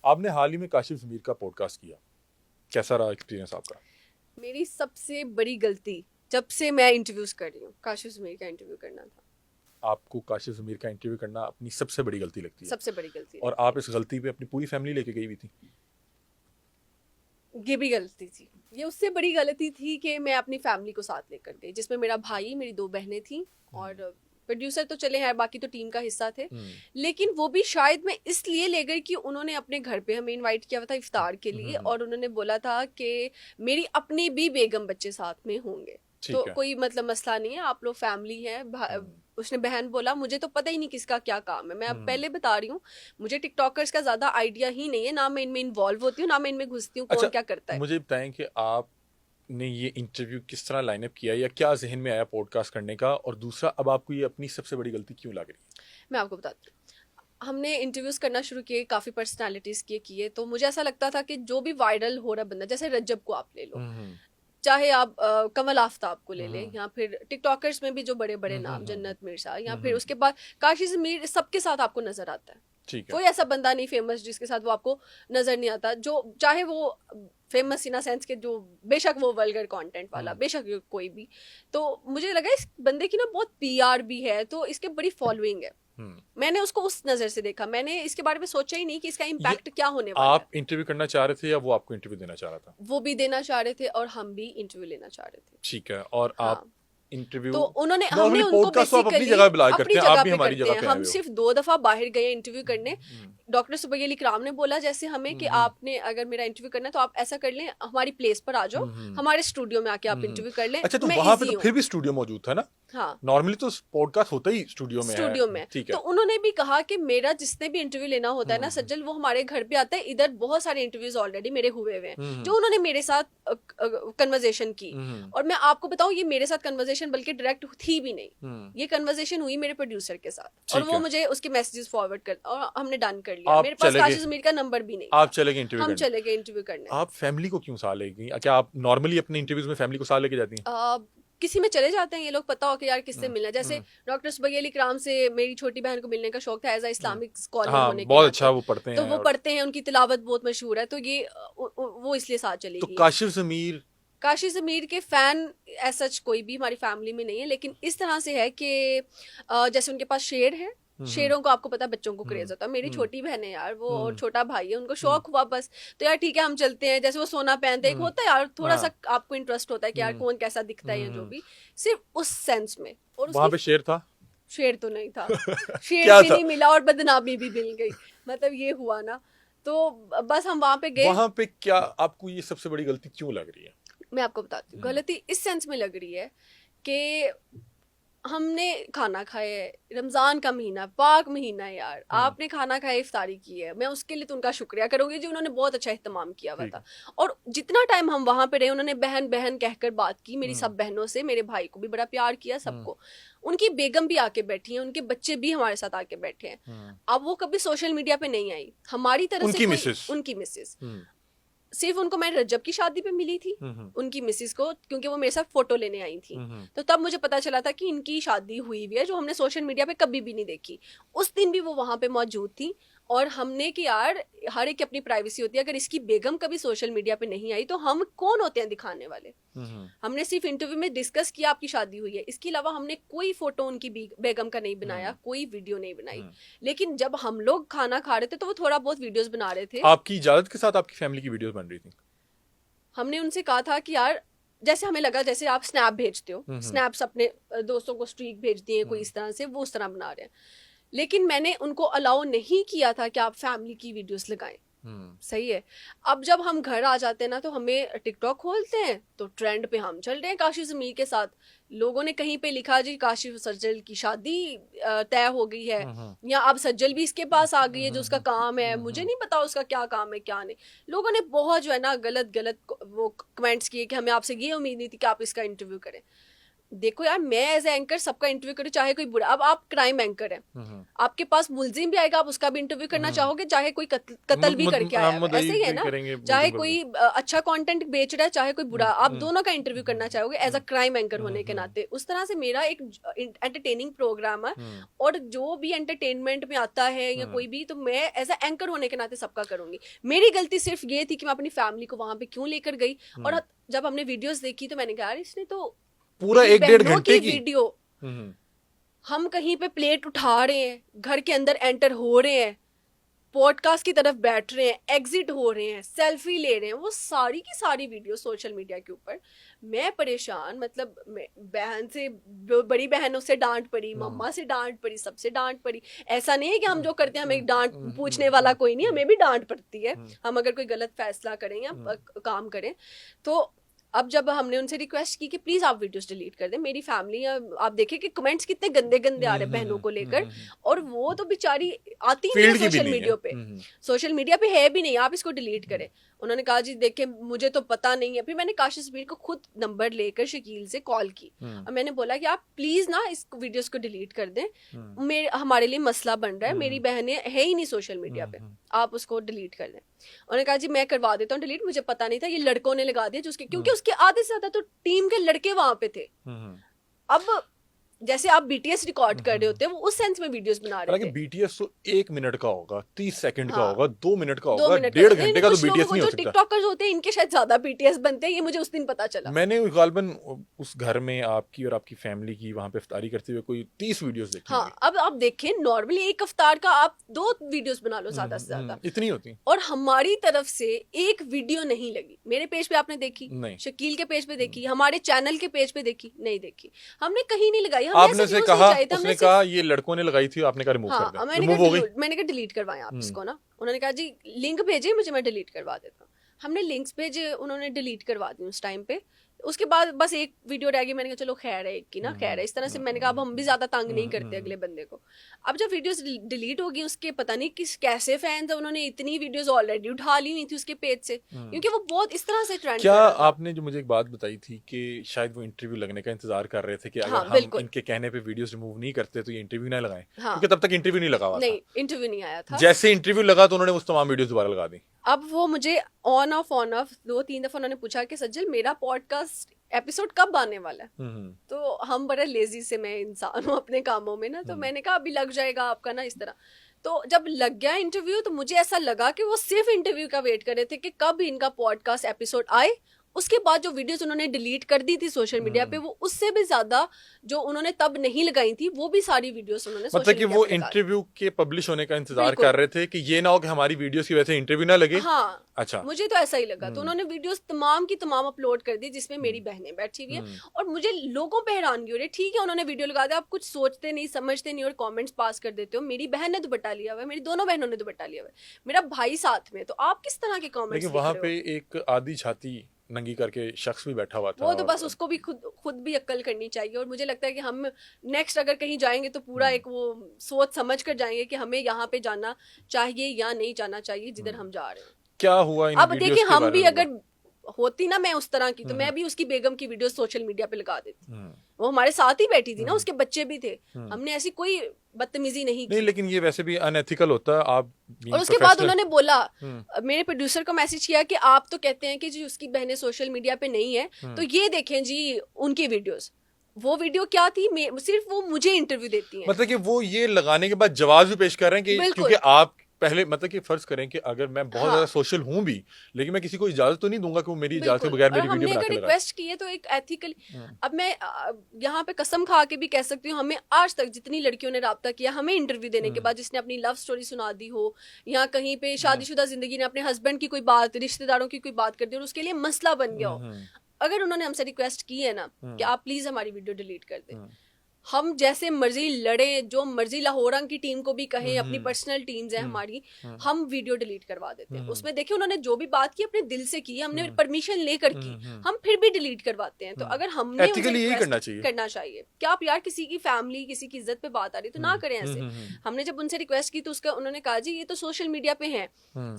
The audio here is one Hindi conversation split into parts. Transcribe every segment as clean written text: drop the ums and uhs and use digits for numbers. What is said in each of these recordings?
आपने हाल ही में काशिफ ज़मीर का पॉडकास्ट किया, कैसा रहा एक्सपीरियंस आपका? मेरी सबसे बड़ी गलती जब से मैं इंटरव्यूज कर रही हूँ, काशिफ ज़मीर का इंटरव्यू करना था। आपको काशिफ ज़मीर का इंटरव्यू करना अपनी सबसे बड़ी गलती लगती है, सबसे बड़ी गलती और आप इस गलती पे अपनी पूरी फैमिली लेके गई हुई थी? ये भी गलती थी। ये उससे बड़ी गलती थी कि मैं अपनी फैमिली को साथ लेकर गई, जिसमें मेरा भाई, मेरी 2 बहनें थी और प्रोड्यूसर तो चले हैं, बाकी तो टीम का हिस्सा थे। लेकिन वो भी शायद मैं इसलिए ले गई कि उन्होंने अपने घर पे हमें इनवाइट किया हुआ था इफ्तार के लिए, और उन्होंने बोला था कि मेरी अपनी भी बेगम बच्चे साथ में होंगे, तो कोई मतलब मसला नहीं है, आप लोग फैमिली हैं। उसने बहन बोला मुझे तो पता ही नहीं किसका क्या काम है, मैं अब पहले बता रही हूँ, मुझे टिकटॉकर्स का ज्यादा आइडिया ही नहीं है, ना मैं इनमें इन्वॉल्व होती हूँ, ना मैं इनमें घुसती हूँ, कौन क्या करता है। मुझे बताएं कि आपने ये इंटरव्यू किस तरह लाइनअप किया, या क्या जहन में आया पॉडकास्ट करने का, और दूसरा अब आपको ये अपनी सबसे बड़ी गलती क्यों लग रही है? मैं आपको बताती हूँ, हमने इंटरव्यूज करना शुरू किए, काफी पर्सनालिटीज के किए, तो मुझे ऐसा लगता था कि जो भी वायरल हो रहा बंदा, जैसे रज्जब को आप ले लो, चाहे आप कमल आफ्ताब को ले लें, या फिर टिकटॉकर्स में भी जो बड़े बड़े नाम, जन्नत मिर्जा, या फिर उसके बाद काशिफ ज़मीर, सबके साथ आपको नजर आता है। कोई ऐसा बंदा नहीं फेमस जिसके साथ वो आपको नजर नहीं आता, जो चाहे वो फेमस इन सेंस के, जो बेशक वो वल्गर कंटेंट वाला, बेशक कोई भी। तो मुझे लगा इस बंदे की ना बहुत पीआर भी है, तो इसके बड़ी फॉलोइंग है। मैंने उसको उस नजर से देखा, मैंने इसके बारे में सोचा ही नहीं कि इसका इम्पैक्ट क्या होने वाला है। आप इंटरव्यू करना चाह रहे थे या वो आपको इंटरव्यू देना चाह रहा था? वो भी देना चाह रहे थे और हम भी इंटरव्यू लेना चाह रहे थे। ठीक है, और हाँ। आप इंटरव्यू, तो हमने उनको बेसिकली अपनी जगह बुलाया करते हैं, आप भी हमारी जगह पे आए हो। हम सिर्फ 2 दफा बाहर गए इंटरव्यू करने। डॉक्टर सुबैह अली इकराम ने बोला जैसे हमें कि आपने अगर मेरा इंटरव्यू करना है तो आप ऐसा कर लें, हमारी प्लेस पर आ जाओ, हमारे स्टूडियो में आके आप इंटरव्यू कर लें। अच्छा, तो वहां पे तो फिर भी स्टूडियो मौजूद था ना? हाँ, नॉर्मली तो पॉडकास्ट होता ही स्टूडियो में है। ठीक है। तो उन्होंने भी कहा कि मेरा जिसने भी इंटरव्यू लेना होता है ना सज्जल, वो हमारे घर पे आता है। इधर बहुत सारे इंटरव्यूज ऑलरेडी मेरे हुए हुए हैं, जो उन्होंने मेरे साथ कन्वर्सेशन की। और मैं आपको बताऊं, ये मेरे साथ कन्वर्सेशन बल्कि डायरेक्ट थी भी नहीं, ये कन्वर्सेशन हुई मेरे प्रोड्यूसर के साथ, और वो मुझे उसके मैसेजेस फॉरवर्ड कर, और हमने डन कर लिया। मेरे पास काशिफ ज़मीर का नंबर भी नहीं, आप चले गए इंटरव्यू हम चले गए इंटरव्यू करने। आप फैमिली को क्यों साथ ले गई? क्या आप नॉर्मली अपने इंटरव्यूज में फैमिली को साथ लेके जाती हैं? किसी में चले जाते हैं ये लोग, पता हो कि यार किससे मिलना। जैसे डॉक्टर सुबैह अली इकराम से मेरी छोटी बहन को मिलने का शौक था, एज अ इस्लामिक स्कॉलर होने के बहुत अच्छा वो पढ़ते हैं, तो वो पढ़ते हैं, उनकी तिलावत बहुत मशहूर है, तो ये वो इसलिए साथ चली गई। तो काशिफ ज़मीर के फैन ऐसा कोई भी हमारी फैमिली में नहीं है, लेकिन इस तरह से है कि जैसे उनके पास शेर है, शेरों को आपको पता है बच्चों को क्रेज होता है। मेरी छोटी बहन है यार, वो और छोटा भाई है, उनको शौक हुआ बस, तो यार ठीक है हम चलते हैं। जैसे वो सोना पहनते हैं, एक होता है यार थोड़ा सा आपको इंटरेस्ट होता है कि यार कौन कैसा दिखता है, या जो भी, सिर्फ उस सेंस में। और वहां पे शेर था? शेर तो नहीं था, शेर भी नहीं मिला और बदनामी भी मिल गई, मतलब ये हुआ ना। तो बस हम वहां पे गए। वहां पे क्या आपको ये सबसे बड़ी गलती क्यों लग रही है? मैं आपको बताती हूँ, गलती इस सेंस में लग रही है कि हमने खाना खाया है, रमज़ान का महीना, पाक महीना है यार, आपने खाना खाया, इफ्तारी की है, मैं उसके लिए तो उनका शुक्रिया करूँगी जी, उन्होंने बहुत अच्छा इत्तेमाम किया हुआ था। और जितना टाइम हम वहाँ पे रहे, उन्होंने बहन बहन कहकर बात की मेरी सब बहनों से, मेरे भाई को भी बड़ा प्यार किया, सबको। उनकी बेगम भी आके बैठी हैं, उनके बच्चे भी हमारे साथ आके बैठे हैं। अब वो कभी सोशल मीडिया पे नहीं आई हमारी तरफ से, उनकी मिसेस सिर्फ उनको मैं रजब की शादी पे मिली थी, उनकी मिसिस को, क्योंकि वो मेरे साथ फोटो लेने आई थी। तो तब मुझे पता चला था कि इनकी शादी हुई हुई है, जो हमने सोशल मीडिया पे कभी भी नहीं देखी। उस दिन भी वो वहां पे मौजूद थी, और हमने कि यार हर एक की अपनी प्राइवेसी होती है, अगर इसकी बेगम कभी सोशल मीडिया पे नहीं आई तो हम कौन होते हैं दिखाने वाले। हमने सिर्फ इंटरव्यू में डिस्कस किया आपकी शादी हुई है, इसके अलावा हमने कोई फोटो उनकी बेगम का नहीं बनाया, कोई वीडियो नहीं बनाई। लेकिन जब हम लोग खाना खा रहे थे तो वो थोड़ा बहुत वीडियोस बना रहे थे। आपकी इजाजत के साथ आपकी फैमिली की वीडियोस बन रही थी? हमने उनसे कहा था कि यार, जैसे हमें लगा जैसे आप स्नैप भेजते हो, स्नैप्स अपने दोस्तों को स्ट्रीक भेज दिए कोई इस तरह से, वो उस तरह बना रहे हैं। लेकिन मैंने उनको अलाउ नहीं किया था कि आप फैमिली की वीडियोस लगाएं। सही है। अब जब हम घर आ जाते हैं ना, तो हमें टिकटॉक खोलते हैं तो ट्रेंड पे हम चल रहे हैं काशिफ ज़मीर के साथ। लोगों ने कहीं पे लिखा जी काशिफ सज्जल की शादी तय हो गई है, या अब सज्जल भी इसके पास आ गई है, जो उसका काम है, मुझे नहीं पता उसका क्या काम है क्या नहीं। लोगों ने बहुत जो है ना गलत वो कमेंट्स किए कि हमें आपसे ये उम्मीद नहीं थी कि आप इसका इंटरव्यू करें। देखो यार, मैं एज एंकर सबका इंटरव्यू करूँ, चाहे कोई बुरा, अब आप क्राइम एंकर हैं, आपके पास मुलजिम भी आएगा, आप उसका भी इंटरव्यू करना चाहोगे, चाहे कोई कत्ल भी करके आया है, ऐसे ही है ना, चाहे कोई अच्छा कंटेंट बेच रहा है, चाहे कोई बुरा, आप दोनों का इंटरव्यू करना चाहोगे एज अ क्राइम एंकर होने के नाते। उस तरह से मेरा एक एंटरटेनिंग प्रोग्राम है, और जो भी एंटरटेनमेंट में आता है या कोई भी, तो मैं एज अ एंकर होने के नाते सबका करूंगी। मेरी गलती सिर्फ ये थी कि मैं अपनी फैमिली को वहां पे क्यों लेकर गई, और जब हमने वीडियोस देखी तो मैंने कहा यार इसने तो पूरा 1-1.5 घंटे की वीडियो, हम कहीं पे प्लेट उठा रहे हैं, घर के अंदर एंटर हो रहे हैं, पॉडकास्ट की तरफ बैठ रहे हैं, एग्जिट हो रहे हैं, सेल्फी ले रहे हैं, वो सारी की सारी वीडियो सोशल मीडिया के ऊपर। मैं परेशान, मतलब बहन से, बड़ी बहनों से डांट पड़ी, मम्मा से डांट पड़ी, सबसे डांट पड़ी। ऐसा नहीं है कि हम जो करते हैं हमें डांट पूछने वाला कोई नहीं, हमें भी डांट पड़ती है हम अगर कोई गलत फैसला करें या काम करें। तो अब जब हमने उनसे रिक्वेस्ट की कि प्लीज आप वीडियोस डिलीट कर दें, मेरी फैमिली, आप देखें कि कमेंट्स कितने गंदे गंदे आ रहे हैं बहनों को लेकर, और वो तो बेचारी आती नहीं है सोशल मीडिया पे, सोशल मीडिया पे है भी नहीं, आप इसको डिलीट करें। उन्होंने कहा जी देखें मुझे तो पता नहीं है। फिर मैंने काशिश मीर को खुद नंबर लेकर शकील से कॉल की और मैंने बोला कि आप प्लीज ना इस वीडियोस को डिलीट कर दें, हमारे लिए मसला बन रहा है, मेरी बहनें है ही नहीं सोशल मीडिया पे, आप उसको डिलीट कर दें। उन्होंने कहा जी मैं करवा देता हूँ डिलीट, मुझे पता नहीं था, ये लड़कों ने लगा दिया जिसके, क्योंकि उसके आधे से ज्यादा तो टीम के लड़के वहां पे थे। अब जैसे आप बीटीएस रिकॉर्ड कर रहे होते हैं, वो उस सेंस में वीडियोस बना रहे थे। बीटीएस तो 1 मिनट का होगा, 30 सेकंड का होगा, 2 मिनट का 2 होगा, मिनट 1.5 घंटे का तो बीटीएस नहीं हो सकता। टिकटॉकर्स होते हैं इनके शायद ज्यादा बीटीएस बनते हैं, ये मुझे उस दिन पता चला। मैंने गालिबन उस घर में आपकी और आपकी फैमिली की वहां पे इफ्तारी करते हुए कोई 30 वीडियोस देखी। हाँ, अब आप देखें नॉर्मली एक इफ्तार का आप 2 वीडियोस बना लो ज्यादा से ज्यादा, इतनी होती, और हमारी तरफ से एक वीडियो नहीं लगी। मेरे पेज पे आपने देखी नहीं, शकील के पेज पे देखी, हमारे चैनल के पेज पे देखी नहीं, देखी हमने कहीं नहीं लगाई। आपने से कहा, उसने कहा ये लड़कों ने लगाई थी, आपने कहा रिमूव कर दे, रिमूव हो गई। मैंने कहा डिलीट करवाएं आप इसको ना। उन्होंने कहा जी लिंक भेजिए मुझे, मैं डिलीट करवा देता हूँ। हमने लिंक्स भेजे, उन्होंने डिलीट करवा दी उस टाइम पे। उसके बाद बस एक वीडियो रह गई, मैंने कहा चलो खैर है एक की ना, खैर है। इस तरह से मैंने कहा अब हम भी ज्यादा तंग नहीं करते अगले बंदे को। अब जब वीडियोस डिलीट हो गई, उसके पता नहीं किस कैसे फैंस है, उन्होंने इतनी वीडियोस ऑलरेडी उठा ली हुई थी उसके पेज से, क्योंकि वो बहुत इस तरह से ट्रेंड। क्या आपने जो मुझे एक बात बताई थी कि शायद वो इंटरव्यू लगने का इंतजार कर रहे थे कि अगर हम इनके कहने पे वीडियोस रिमूव नहीं करते तो ये इंटरव्यू ना लगाएं, क्योंकि तब तक इंटरव्यू नहीं लगा हुआ था। नहीं, इंटरव्यू नहीं आया था। जैसे इंटरव्यू लगा तो उन्होंने वो तमाम वीडियोस दोबारा लगा दी। अब वो मुझे ऑन ऑफ 2-3 दफा उन्होंने पूछा कि सज्जल मेरा पॉडकास्ट एपिसोड कब आने वाला है। तो हम बड़े लेजी से, मैं इंसान हूँ अपने कामों में ना, तो मैंने कहा अभी लग जाएगा आपका ना, इस तरह। तो जब लग गया इंटरव्यू तो मुझे ऐसा लगा कि वो सिर्फ इंटरव्यू का वेट कर रहे थे कि कब इनका पॉडकास्ट एपिसोड आए। उसके बाद जो वीडियोस उन्होंने डिलीट कर दी थी सोशल मीडिया पे, वो उससे भी ज्यादा जो उन्होंने तब नहीं लगाई थी, वो भी सारी वीडियोस उन्होंने मतलब कि वो इंटरव्यू के पब्लिश होने का इंतजार कर रहे थे कि ये ना हो कि हमारी वीडियोस की वजह से इंटरव्यू ना लगे। हाँ, अच्छा, मुझे तो ऐसा ही लगा। तो उन्होंने वीडियोस तमाम की तमाम अपलोड कर दी जिसमें मेरी बहनें बैठी हुई हैं, और मुझे लोगों पे हैरानगी हो रही है। ठीक है उन्होंने वीडियो लगा दिया, आप कुछ सोचते नहीं समझते नहीं और कमेंट्स पास कर देते हो। मेरी बहन ने दुपट्टा लिया हुआ है, मेरी दोनों बहनों ने दुपट्टा लिया हुआ है, मेरा भाई साथ में, तो आप किस तरह के कमेंट्स? लेकिन वहां पे एक आधी छाती नंगी करके शख्स भी बैठा हुआ था, वो तो बस उसको भी खुद भी अक्ल करनी चाहिए। और मुझे लगता है कि हम नेक्स्ट अगर कहीं जाएंगे तो पूरा एक वो सोच समझ कर जाएंगे कि हमें यहाँ पे जाना चाहिए या नहीं जाना चाहिए जिधर हम जा रहे हैं। क्या हुआ इन अब देखिए हम भी अगर होती ना मैं उस तरह की, तो मैं भी उसकी बेगम की वीडियो सोशल मीडिया पे लगा देती। वो हमारे साथ ही बैठी थी ना, उसके बच्चे भी थे, हमने ऐसी कोई बदतमीजी नहीं की। लेकिन ये वैसे भी अनएथिकल होता है। आप और उसके बाद उन्होंने बोला, मेरे प्रोड्यूसर को मैसेज किया कि आप तो कहते हैं कि जी उसकी बहनें सोशल मीडिया पे नहीं है, तो ये देखें जी उनकी वीडियोस। वो वीडियो क्या थी, सिर्फ वो मुझे इंटरव्यू देती हैं। मतलब कि वो ये लगाने के बाद जवाब भी पेश कर रहे हैं कि क्योंकि आप पहले, मतलब कि फर्ज करें कि अगर मैं बहुत ज्यादा सोशल हूं भी, लेकिन मैं किसी को इजाजत तो नहीं दूंगा कि वो मेरी इजाजत के बगैर मेरी वीडियो बना के लगाए। रिक्वेस्ट की है तो एक एथिकल। अब मैं यहाँ पे कसम खा के भी कह सकती हूँ, हमें आज तक जितनी लड़कियों ने राब्ता किया हमें इंटरव्यू देने के बाद, जिसने अपनी लव स्टोरी सुना दी हो या कहीं पे शादीशुदा जिंदगी ने अपने हस्बैंड की कोई बात, रिश्तेदारों की कोई बात कर दी और उसके लिए मसला बन गया हो, अगर उन्होंने हमसे रिक्वेस्ट की है ना कि आप प्लीज हमारी वीडियो डिलीट कर दें, हम जैसे मर्जी लड़े, जो मर्जी लाहौरंग की टीम को भी कहें, अपनी पर्सनल टीम्स है हमारी, हम वीडियो डिलीट करवा देते हैं। उसमें देखिए उन्होंने जो भी बात की अपने दिल से की, हमने परमिशन लेकर की, हम फिर भी डिलीट करवाते हैं। तो अगर हमने यही करना चाहिए कि आप यार किसी की फैमिली, किसी की इज्जत पे बात आ रही तो ना करें ऐसे। हमने जब उनसे रिक्वेस्ट की तो उसका उन्होंने कहा जी ये तो सोशल मीडिया पे है,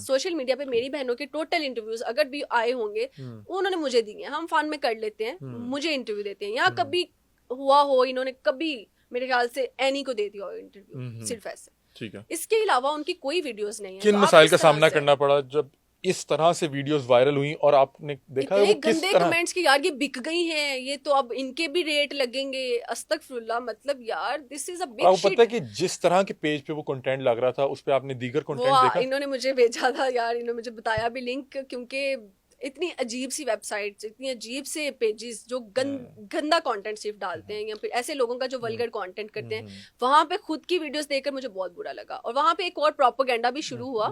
सोशल मीडिया पे मेरी बहनों के टोटल इंटरव्यूज अगर भी आए होंगे वो उन्होंने मुझे दिए, हम फन में कर लेते हैं, मुझे इंटरव्यू देते हैं। या कभी हुआ हो, इन्होंने कभी मेरे ख्याल से एनी को दे दिया हो इंटरव्यू, सिर्फ ऐसे। ठीक है। इसके अलावा उनकी कोई वीडियोस नहीं है। किन तो आप मसाइल किस का तरह सामना से- करना पड़ा जब इस तरह से वीडियोस वायरल हुई और आपने देखा इतने वो किस गंदे तरह? कमेंट्स कि यार ये बिक गई हैं, ये तो अब इनके भी रेट लगेंगे, अस्तगफिरुल्लाह, मतलब यार दिस इज अ बिग आपको शिट। पता है कि जिस तरह के पेज पे वो कंटेंट लग रहा था उस पे आपने दीगर कंटेंट देखा? इन्होंने मुझे भेजा था यार, इन्होंने मुझे बताया भी लिंक, क्योंकि इतनी अजीब सी वेबसाइट्स, इतनी अजीब से पेजेस जो गंदा कंटेंट सिर्फ डालते हैं, या फिर ऐसे लोगों का जो वल्गर कंटेंट करते हैं, वहां पे खुद की वीडियोस देखकर मुझे बहुत बुरा लगा। और वहां पे एक और प्रोपेगेंडा भी शुरू हुआ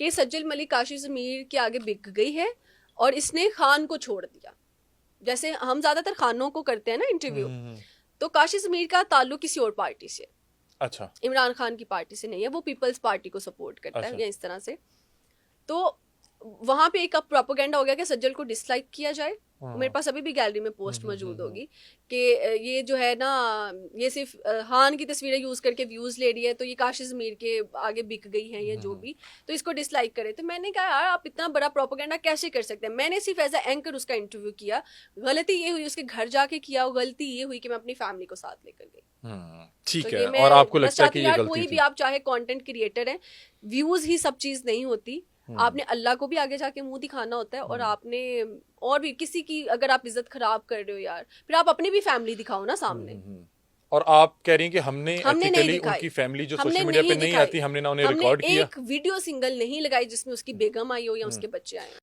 कि सज्जल मलिक काशिफ ज़मीर के आगे बिक गई है और इसने खान को छोड़ दिया। जैसे हम ज्यादातर खानों को करते हैं ना इंटरव्यू, तो काशिफ ज़मीर का ताल्लुक किसी और पार्टी से, अच्छा, इमरान खान की पार्टी से नहीं है, वो पीपल्स पार्टी को सपोर्ट करता अच्छा। है या इस तरह से। तो वहां पे एक प्रोपेगेंडा हो गया कि सज्जल को डिसलाइक किया जाए। मेरे पास अभी भी गैलरी में पोस्ट मौजूद होगी कि ये जो है ना, ये सिर्फ हान की तस्वीरें यूज करके व्यूज ले रही है, तो ये काशिफ ज़मीर के आगे बिक गई है या जो भी, तो इसको डिसलाइक करे। तो मैंने कहा यार आप इतना बड़ा प्रोपेगेंडा कैसे कर सकते हैं। मैंने सिर्फ एज ए एंकर उसका इंटरव्यू किया, गलती ये हुई उसके घर जाके किया, और गलती ये हुई कि मैं अपनी फैमिली को साथ लेकर गई। ठीक तो है। ये मैं और आपको बस लगता है चाहती कि हूँ ये यार, गलती कोई थी? भी आप चाहे कंटेंट क्रिएटर हैं, व्यूज ही सब चीज नहीं होती। आपने अल्लाह को भी आगे जाके मुंह दिखाना होता है, और आपने और भी किसी की अगर आप इज्जत खराब कर रहे हो यार, फिर आप अपनी भी फैमिली दिखाओ ना सामने। और आप कह रही हैं कि हमने हमने नहीं एथिकली दिखाई, उनकी फैमिली जो हमने सोशल मीडिया पे नहीं दिखाई। आती, हमने ना उन्हें हमने रिकॉर्ड किया। एक वीडियो सिंगल नहीं लगाई जिसमें उसकी बेगम आई हो या उसके बच्चे आए हो।